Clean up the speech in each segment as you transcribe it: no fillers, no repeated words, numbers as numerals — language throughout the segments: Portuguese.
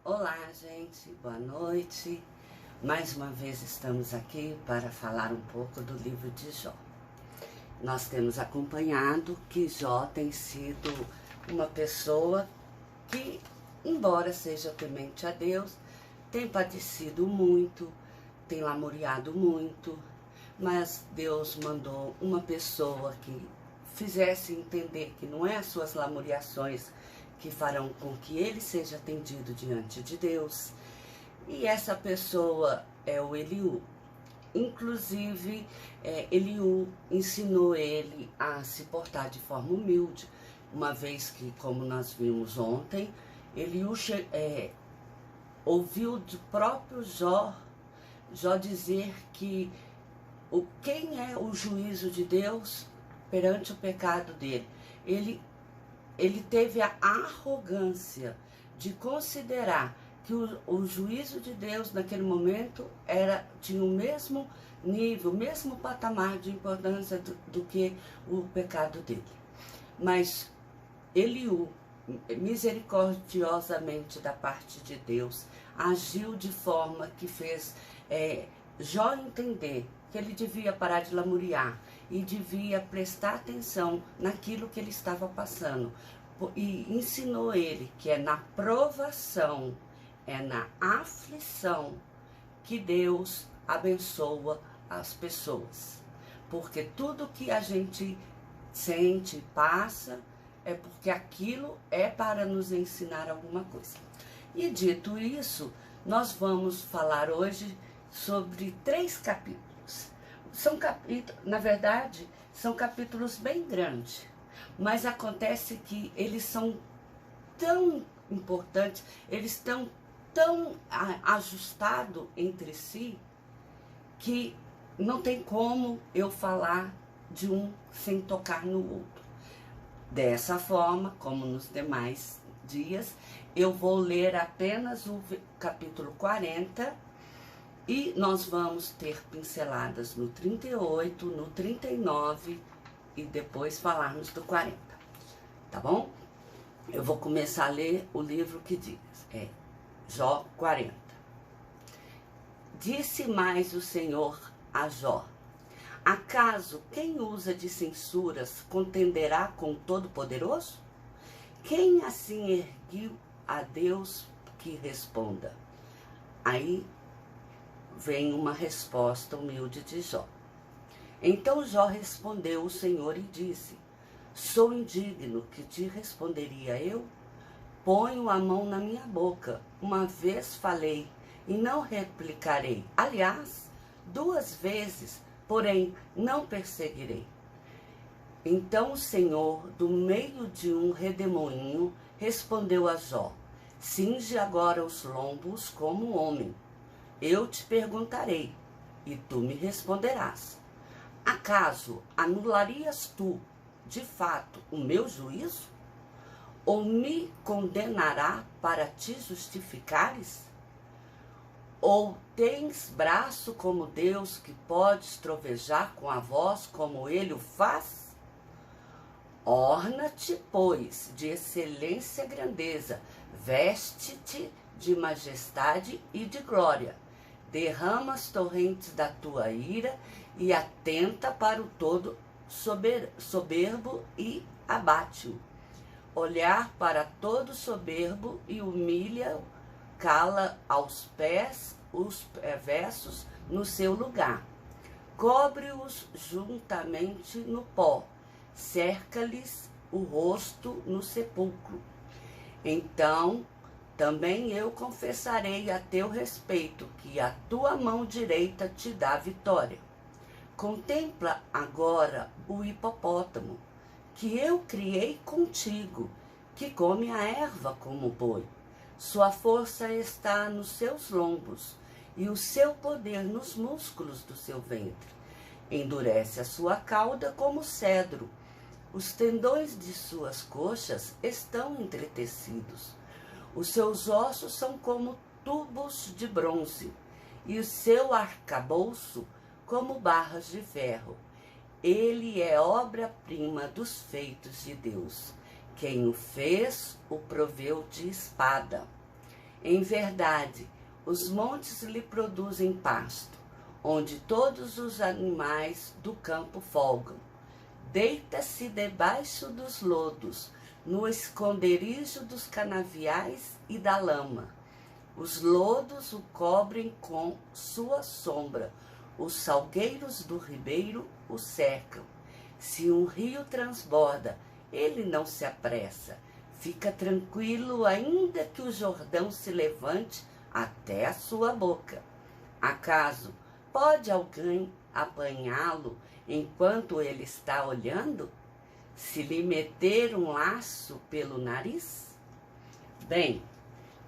Olá, gente, boa noite. Mais uma vez estamos aqui para falar um pouco do livro de Jó. Nós temos acompanhado que Jó tem sido uma pessoa que, embora seja temente a Deus, tem padecido muito, tem lamuriado muito, mas Deus mandou uma pessoa que fizesse entender que não é as suas lamuriações que farão com que ele seja atendido diante de Deus. E essa pessoa é o Eliú. Inclusive, Eliú ensinou ele a se portar de forma humilde, uma vez que, como nós vimos ontem, Eliú ouviu do próprio Jó dizer que quem é o juízo de Deus perante o pecado dele. Ele teve a arrogância de considerar que o juízo de Deus naquele momento tinha o mesmo nível, o mesmo patamar de importância do que o pecado dele. Mas Eliú, misericordiosamente da parte de Deus, agiu de forma que fez Jó entender que ele devia parar de lamuriar e devia prestar atenção naquilo que ele estava passando. E ensinou ele que é na provação, é na aflição que Deus abençoa as pessoas. Porque tudo que a gente sente, passa, é porque aquilo é para nos ensinar alguma coisa. E dito isso, nós vamos falar hoje sobre 3 capítulos. São capítulos, na verdade, são capítulos bem grandes, mas acontece que eles são tão importantes, eles estão tão ajustados entre si, que não tem como eu falar de um sem tocar no outro. Dessa forma, como nos demais dias, eu vou ler apenas o capítulo 40, e nós vamos ter pinceladas no 38, no 39 e depois falarmos do 40, tá bom? Eu vou começar a ler o livro que diz, Jó 40. Disse mais o Senhor a Jó: acaso quem usa de censuras contenderá com o Todo-Poderoso? Quem assim erguiu a Deus que responda? Aí vem uma resposta humilde de Jó. Então Jó respondeu o Senhor e disse: sou indigno, que te responderia eu? Ponho a mão na minha boca, uma vez falei e não replicarei. Aliás, 2 vezes, porém não perseguirei. Então o Senhor, do meio de um redemoinho, respondeu a Jó: cinge agora os lombos como homem. Eu te perguntarei, e tu me responderás. Acaso anularias tu, de fato, o meu juízo? Ou me condenará para te justificares? Ou tens braço como Deus, que podes trovejar com a voz como ele o faz? Orna-te, pois, de excelência e grandeza, veste-te de majestade e de glória. Derrama as torrentes da tua ira e atenta para o todo soberbo e abate-o. Olhar para todo soberbo e humilha-o, cala aos pés os perversos no seu lugar. Cobre-os juntamente no pó, cerca-lhes o rosto no sepulcro. Então também eu confessarei a teu respeito que a tua mão direita te dá vitória. Contempla agora o hipopótamo, que eu criei contigo, que come a erva como boi. Sua força está nos seus lombos e o seu poder nos músculos do seu ventre. Endurece a sua cauda como cedro. Os tendões de suas coxas estão entretecidos. Os seus ossos são como tubos de bronze, e o seu arcabouço como barras de ferro. Ele é obra-prima dos feitos de Deus. Quem o fez, o proveu de espada. Em verdade, os montes lhe produzem pasto, onde todos os animais do campo folgam. Deita-se debaixo dos lodos, no esconderijo dos canaviais e da lama. Os lodos o cobrem com sua sombra, os salgueiros do ribeiro o cercam. Se um rio transborda, ele não se apressa. Fica tranquilo, ainda que o Jordão se levante até a sua boca. Acaso pode alguém apanhá-lo enquanto ele está olhando? Se lhe meter um laço pelo nariz? Bem,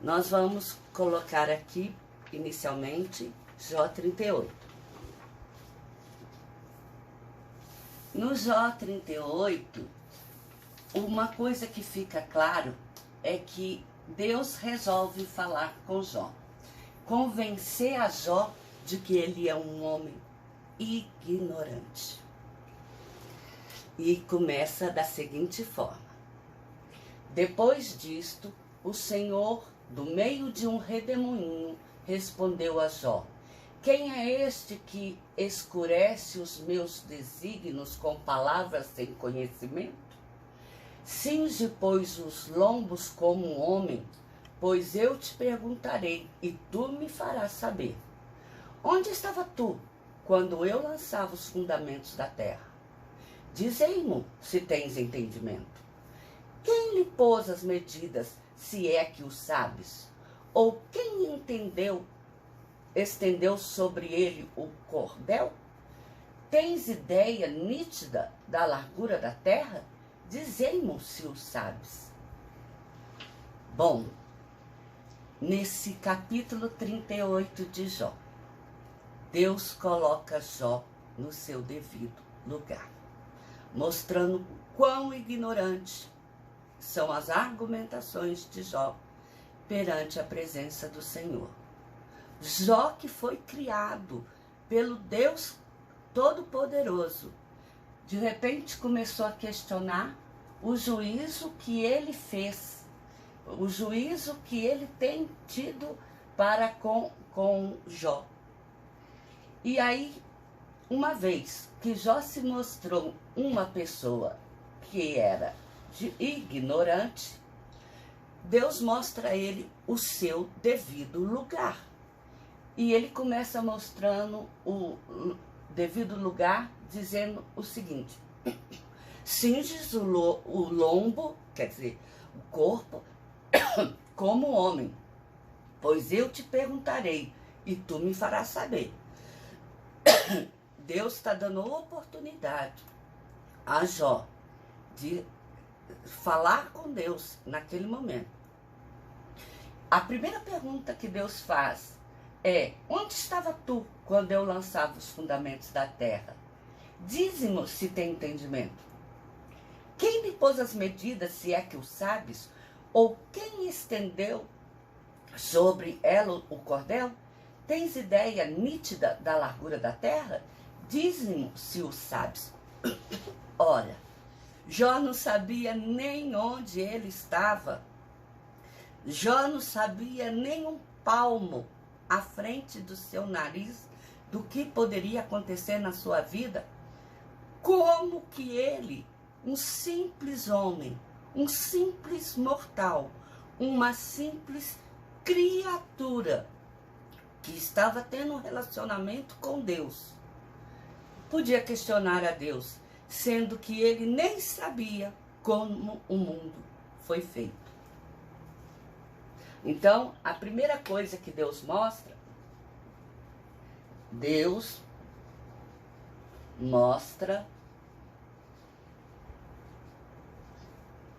nós vamos colocar aqui, inicialmente, Jó 38. No Jó 38, uma coisa que fica claro é que Deus resolve falar com Jó, convencer a Jó de que ele é um homem ignorante. E começa da seguinte forma: depois disto, o Senhor, do meio de um redemoinho, respondeu a Jó: quem é este que escurece os meus desígnios com palavras sem conhecimento? Cinge, pois, os lombos como um homem, pois eu te perguntarei e tu me farás saber. Onde estava tu quando eu lançava os fundamentos da terra? Dizei-mo se tens entendimento. Quem lhe pôs as medidas, se é que o sabes? Ou quem estendeu sobre ele o cordel? Tens ideia nítida da largura da terra? Dizei-mo se o sabes. Bom, nesse capítulo 38 de Jó, Deus coloca Jó no seu devido lugar, mostrando quão ignorantes são as argumentações de Jó perante a presença do Senhor. Jó, que foi criado pelo Deus Todo-Poderoso, de repente começou a questionar o juízo que ele fez, o juízo que ele tem tido para com Jó. E aí, uma vez que Jó se mostrou uma pessoa que era ignorante, Deus mostra a ele o seu devido lugar. E ele começa mostrando o devido lugar, dizendo o seguinte: cinges o lombo, quer dizer, o corpo, como homem, pois eu te perguntarei e tu me farás saber. Deus está dando oportunidade a Jó de falar com Deus naquele momento. A primeira pergunta que Deus faz é: onde estava tu quando eu lançava os fundamentos da terra? Dize-me se tem entendimento. Quem lhe pôs as medidas, se é que o sabes? Ou quem estendeu sobre ela o cordel? Tens ideia nítida da largura da terra? Dize-me se o sabes. Ora, Jó não sabia nem onde ele estava. Jó não sabia nem um palmo à frente do seu nariz do que poderia acontecer na sua vida. Como que ele, um simples homem, um simples mortal, uma simples criatura que estava tendo um relacionamento com Deus, podia questionar a Deus, sendo que ele nem sabia como o mundo foi feito? Então, a primeira coisa que Deus mostra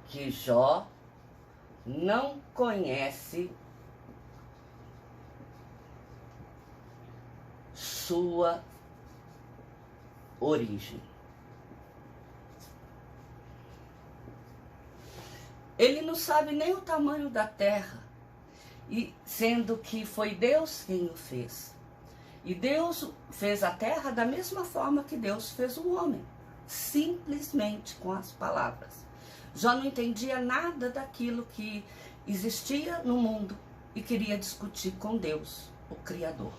que Jó não conhece sua origem. Ele não sabe nem o tamanho da terra, e sendo que foi Deus quem o fez. E Deus fez a terra da mesma forma que Deus fez o homem, simplesmente com as palavras. Jó não entendia nada daquilo que existia no mundo e queria discutir com Deus, o Criador.